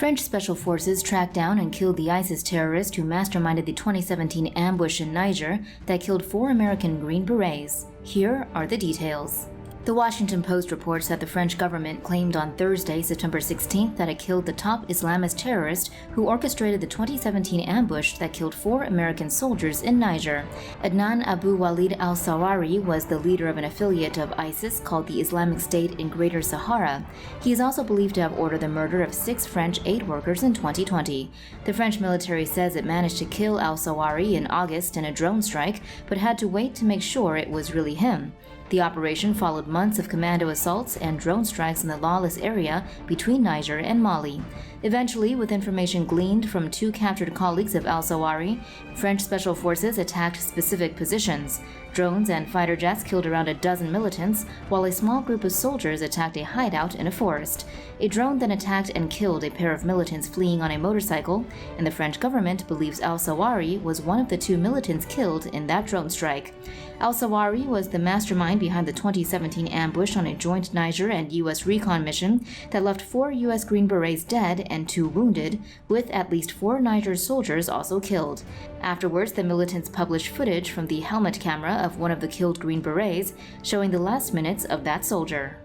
French special forces tracked down and killed the ISIS terrorist who masterminded the 2017 ambush in Niger that killed 4 American Green Berets. Here are the details. The Washington Post reports that the French government claimed on Thursday, September 16th, that it killed the top Islamist terrorist who orchestrated the 2017 ambush that killed 4 American soldiers in Niger. Adnan Abu Walid al-Sahrawi was the leader of an affiliate of ISIS called the Islamic State in Greater Sahara. He is also believed to have ordered the murder of 6 French aid workers in 2020. The French military says it managed to kill al-Sahrawi in August in a drone strike, but had to wait to make sure it was really him. The operation followed months of commando assaults and drone strikes in the lawless area between Niger and Mali. Eventually, with information gleaned from 2 captured colleagues of al-Sahrawi, French special forces attacked specific positions. Drones and fighter jets killed around a dozen militants, while a small group of soldiers attacked a hideout in a forest. A drone then attacked and killed a pair of militants fleeing on a motorcycle, and the French government believes al-Sahrawi was one of the 2 militants killed in that drone strike. Al-Sahrawi was the mastermind behind the 2017 ambush on a joint Niger and U.S. recon mission that left 4 U.S. Green Berets dead and 2 wounded, with at least 4 Niger soldiers also killed. Afterwards, the militants published footage from the helmet camera of one of the killed Green Berets, showing the last minutes of that soldier.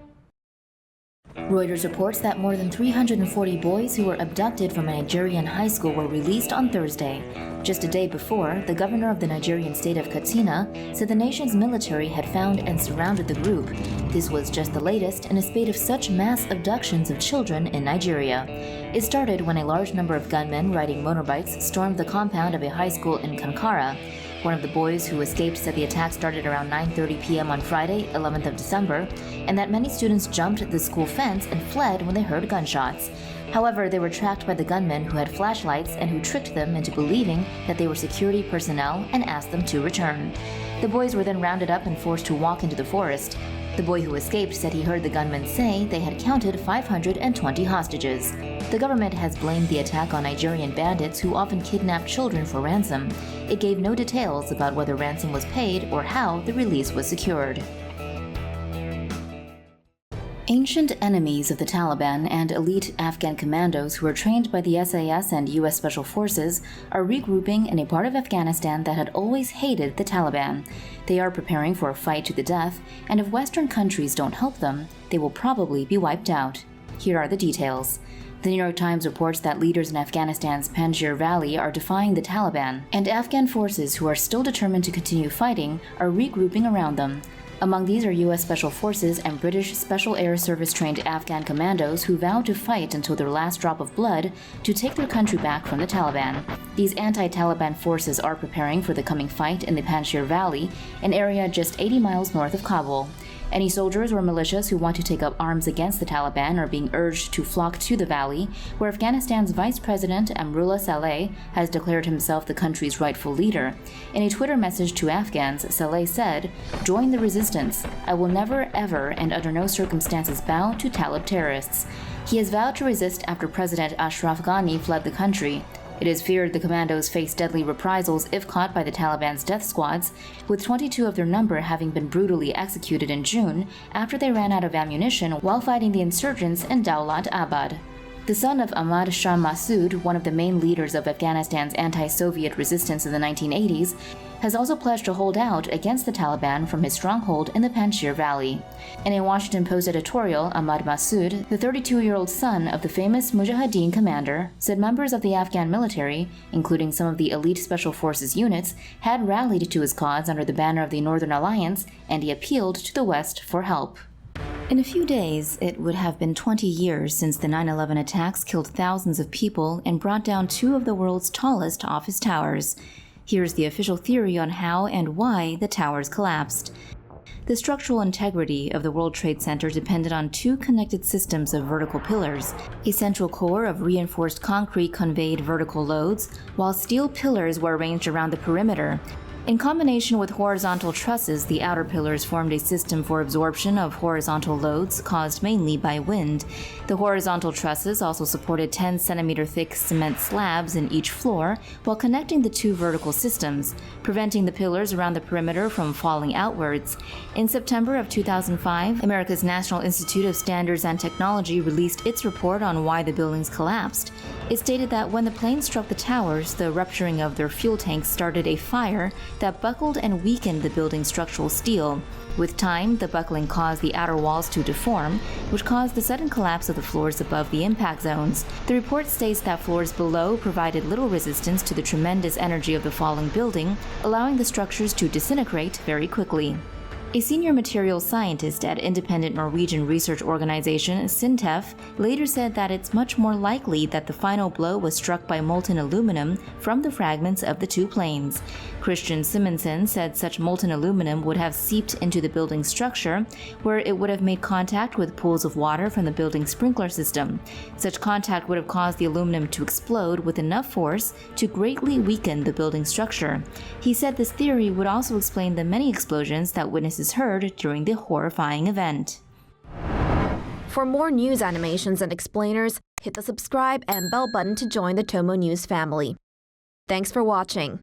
Reuters reports that more than 340 boys who were abducted from a Nigerian high school were released on Thursday. Just a day before, the governor of the Nigerian state of Katsina said the nation's military had found and surrounded the group. This was just the latest in a spate of such mass abductions of children in Nigeria. It started when a large number of gunmen riding motorbikes stormed the compound of a high school in Kankara. One of the boys who escaped said the attack started around 9:30 p.m. on Friday, 11th of December, and that many students jumped the school fence and fled when they heard gunshots. However, they were tracked by the gunmen who had flashlights and who tricked them into believing that they were security personnel and asked them to return. The boys were then rounded up and forced to walk into the forest. The boy who escaped said he heard the gunmen say they had counted 520 hostages. The government has blamed the attack on Nigerian bandits who often kidnap children for ransom. It gave no details about whether ransom was paid or how the release was secured. Ancient enemies of the Taliban and elite Afghan commandos who were trained by the SAS and U.S. Special Forces are regrouping in a part of Afghanistan that had always hated the Taliban. They are preparing for a fight to the death, and if Western countries don't help them, they will probably be wiped out. Here are the details. The New York Times reports that leaders in Afghanistan's Panjshir Valley are defying the Taliban, and Afghan forces who are still determined to continue fighting are regrouping around them. Among these are U.S. Special Forces and British Special Air Service-trained Afghan commandos who vow to fight until their last drop of blood to take their country back from the Taliban. These anti-Taliban forces are preparing for the coming fight in the Panjshir Valley, an area just 80 miles north of Kabul. Any soldiers or militias who want to take up arms against the Taliban are being urged to flock to the valley, where Afghanistan's Vice President Amrullah Saleh has declared himself the country's rightful leader. In a Twitter message to Afghans, Saleh said, "Join the resistance. I will never, ever, and under no circumstances bow to Talib terrorists." He has vowed to resist after President Ashraf Ghani fled the country. It is feared the commandos face deadly reprisals if caught by the Taliban's death squads, with 22 of their number having been brutally executed in June after they ran out of ammunition while fighting the insurgents in Dawlat Abad. The son of Ahmad Shah Massoud, one of the main leaders of Afghanistan's anti-Soviet resistance in the 1980s, has also pledged to hold out against the Taliban from his stronghold in the Panjshir Valley. In a Washington Post editorial, Ahmad Massoud, the 32-year-old son of the famous Mujahideen commander, said members of the Afghan military, including some of the elite Special Forces units, had rallied to his cause under the banner of the Northern Alliance, and he appealed to the West for help. In a few days, it would have been 20 years since the 9/11 attacks killed thousands of people and brought down 2 of the world's tallest office towers. Here's the official theory on how and why the towers collapsed. The structural integrity of the World Trade Center depended on 2 connected systems of vertical pillars. A central core of reinforced concrete conveyed vertical loads, while steel pillars were arranged around the perimeter. In combination with horizontal trusses, the outer pillars formed a system for absorption of horizontal loads caused mainly by wind. The horizontal trusses also supported 10-centimeter thick cement slabs in each floor while connecting the two vertical systems, preventing the pillars around the perimeter from falling outwards. In September of 2005, America's National Institute of Standards and Technology released its report on why the buildings collapsed. It stated that when the planes struck the towers, the rupturing of their fuel tanks started a fire that buckled and weakened the building's structural steel. With time, the buckling caused the outer walls to deform, which caused the sudden collapse of the floors above the impact zones. The report states that floors below provided little resistance to the tremendous energy of the falling building, allowing the structures to disintegrate very quickly. A senior materials scientist at independent Norwegian research organization SINTEF later said that it's much more likely that the final blow was struck by molten aluminum from the fragments of the two planes. Christian Simonsen said such molten aluminum would have seeped into the building's structure, where it would have made contact with pools of water from the building's sprinkler system. Such contact would have caused the aluminum to explode with enough force to greatly weaken the building structure. He said this theory would also explain the many explosions that witnesses heard during the horrifying event. For more news animations and explainers, hit the subscribe and bell button to join the TomoNews family. Thanks for watching.